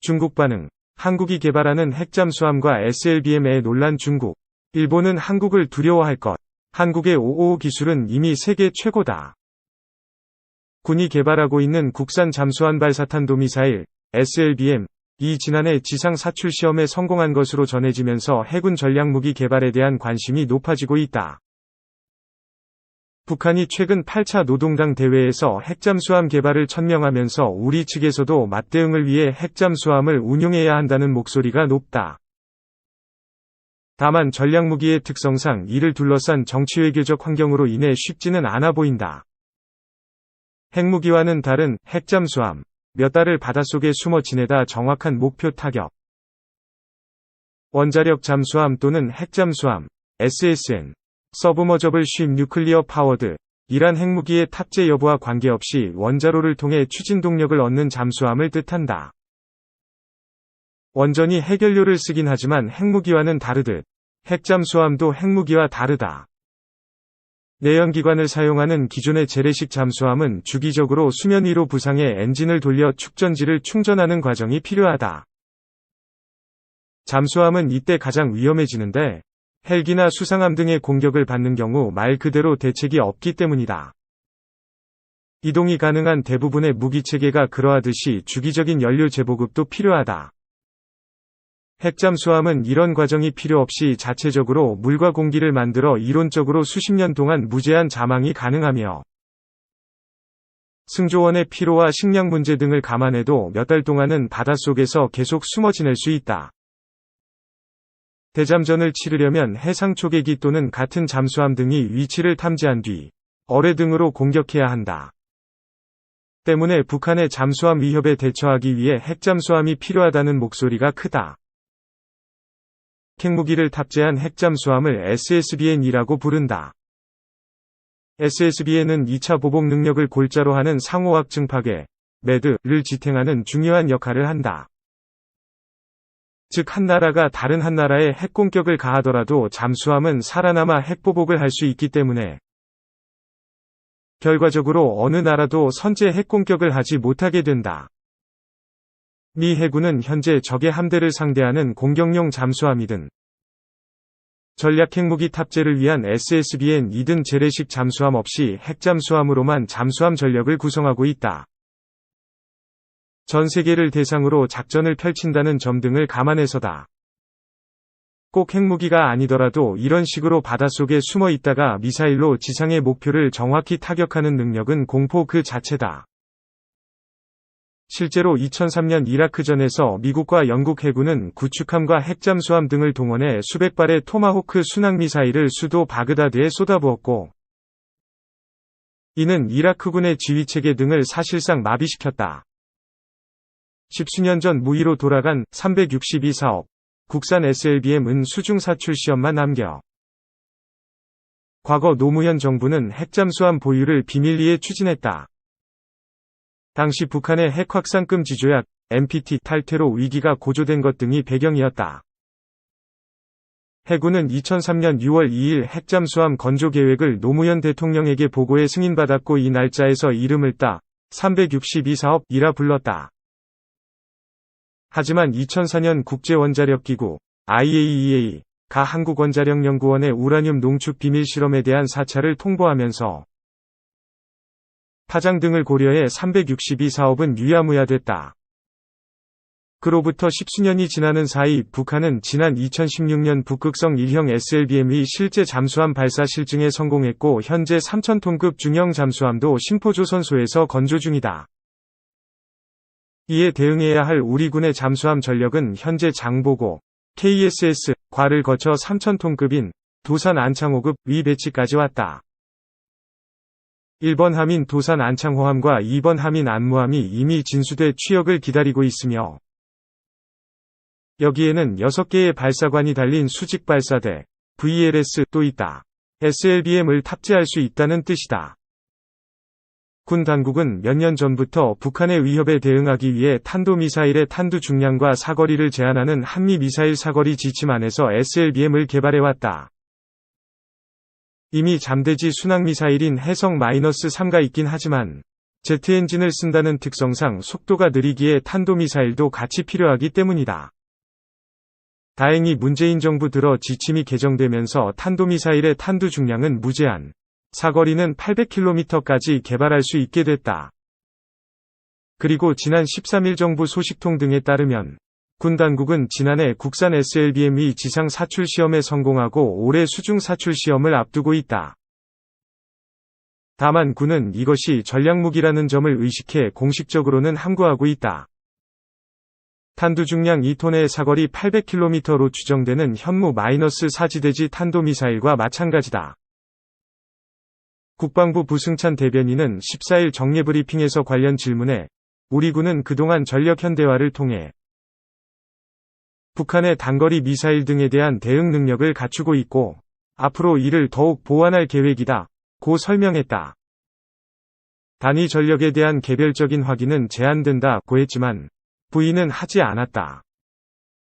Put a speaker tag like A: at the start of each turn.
A: 중국 반응. 한국이 개발하는 핵잠수함과 SLBM에 놀란 중국. 일본은 한국을 두려워할 것. 한국의 555 기술은 이미 세계 최고다. 군이 개발하고 있는 국산 잠수함 발사탄도미사일 SLBM 이 지난해 지상 사출 시험에 성공한 것으로 전해지면서 해군 전략무기 개발에 대한 관심이 높아지고 있다. 북한이 최근 8차 노동당 대회에서 핵잠수함 개발을 천명하면서 우리 측에서도 맞대응을 위해 핵잠수함을 운용해야 한다는 목소리가 높다. 다만 전략무기의 특성상 이를 둘러싼 정치외교적 환경으로 인해 쉽지는 않아 보인다. 핵무기와는 다른 핵잠수함, 몇 달을 바닷속에 숨어 지내다 정확한 목표 타격. 원자력 잠수함 또는 핵잠수함, SSN, 서브머저블 쉽 뉴클리어 파워드, 이란 핵무기의 탑재 여부와 관계없이 원자로를 통해 추진 동력을 얻는 잠수함을 뜻한다. 원전이 핵연료를 쓰긴 하지만 핵무기와는 다르듯, 핵잠수함도 핵무기와 다르다. 내연기관을 사용하는 기존의 재래식 잠수함은 주기적으로 수면 위로 부상해 엔진을 돌려 축전지를 충전하는 과정이 필요하다. 잠수함은 이때 가장 위험해지는데, 헬기나 수상함 등의 공격을 받는 경우 말 그대로 대책이 없기 때문이다. 이동이 가능한 대부분의 무기체계가 그러하듯이 주기적인 연료 재보급도 필요하다. 핵잠수함은 이런 과정이 필요 없이 자체적으로 물과 공기를 만들어 이론적으로 수십 년 동안 무제한 잠항이 가능하며 승조원의 피로와 식량 문제 등을 감안해도 몇 달 동안은 바닷속에서 계속 숨어 지낼 수 있다. 대잠전을 치르려면 해상 초계기 또는 같은 잠수함 등이 위치를 탐지한 뒤 어뢰 등으로 공격해야 한다. 때문에 북한의 잠수함 위협에 대처하기 위해 핵잠수함이 필요하다는 목소리가 크다. 핵무기를 탑재한 핵잠수함을 SSBN이라고 부른다. SSBN은 2차 보복 능력을 골자로 하는 상호학 증파계, 매드를 지탱하는 중요한 역할을 한다. 즉 한 나라가 다른 한 나라에 핵공격을 가하더라도 잠수함은 살아남아 핵보복을 할 수 있기 때문에 결과적으로 어느 나라도 선제 핵공격을 하지 못하게 된다. 미 해군은 현재 적의 함대를 상대하는 공격용 잠수함이든 전략 핵무기 탑재를 위한 SSBN-이든 재래식 잠수함 없이 핵잠수함으로만 잠수함 전력을 구성하고 있다. 전 세계를 대상으로 작전을 펼친다는 점 등을 감안해서다. 꼭 핵무기가 아니더라도 이런 식으로 바닷속에 숨어 있다가 미사일로 지상의 목표를 정확히 타격하는 능력은 공포 그 자체다. 실제로 2003년 이라크전에서 미국과 영국 해군은 구축함과 핵잠수함 등을 동원해 수백 발의 토마호크 순항미사일을 수도 바그다드에 쏟아부었고 이는 이라크군의 지휘체계 등을 사실상 마비시켰다. 십수년 전 무의로 돌아간 362사업 국산 SLBM은 수중 사출 시험만 남겨 과거 노무현 정부는 핵잠수함 보유를 비밀리에 추진했다. 당시 북한의 핵 확산 금지 조약 NPT 탈퇴로 위기가 고조된 것 등이 배경이었다. 해군은 2003년 6월 2일 핵잠수함 건조 계획을 노무현 대통령에게 보고해 승인받았고 이 날짜에서 이름을 따 362사업이라 불렀다. 하지만 2004년 국제원자력기구 IAEA가 한국원자력연구원의 우라늄 농축 비밀 실험에 대한 사찰을 통보하면서 파장 등을 고려해 362사업은 유야무야됐다. 그로부터 십수년이 지나는 사이 북한은 지난 2016년 북극성 1형 SLBM의 실제 잠수함 발사 실증에 성공했고 현재 3000톤급 중형 잠수함도 신포조선소에서 건조 중이다. 이에 대응해야 할 우리 군의 잠수함 전력은 현재 장보고 KSS-과를 거쳐 3000톤급인 도산 안창호급 위 배치까지 왔다. 1번 함인 도산 안창호함과 2번 함인 안무함이 이미 진수돼 취역을 기다리고 있으며 여기에는 6개의 발사관이 달린 수직발사대 VLS도 있다. SLBM을 탑재할 수 있다는 뜻이다. 군 당국은 몇 년 전부터 북한의 위협에 대응하기 위해 탄도미사일의 탄두 중량과 사거리를 제한하는 한미미사일 사거리 지침안에서 SLBM을 개발해왔다. 이미 잠대지 순항미사일인 해성-3가 있긴 하지만 제트 엔진을 쓴다는 특성상 속도가 느리기에 탄도미사일도 같이 필요하기 때문이다. 다행히 문재인 정부 들어 지침이 개정되면서 탄도미사일의 탄두 중량은 무제한, 사거리는 800km까지 개발할 수 있게 됐다. 그리고 지난 13일 정부 소식통 등에 따르면 군 당국은 지난해 국산 SLBM의 지상 사출 시험에 성공하고 올해 수중 사출 시험을 앞두고 있다. 다만 군은 이것이 전략무기라는 점을 의식해 공식적으로는 함구하고 있다. 탄두 중량 2톤의 사거리 800km로 추정되는 현무 -4지대지 탄도미사일과 마찬가지다. 국방부 부승찬 대변인은 14일 정례브리핑에서 관련 질문에 우리 군은 그동안 전력 현대화를 통해 북한의 단거리 미사일 등에 대한 대응 능력을 갖추고 있고 앞으로 이를 더욱 보완할 계획이다 고 설명했다. 단위 전력에 대한 개별적인 확인은 제한된다 고 했지만 부인은 하지 않았다.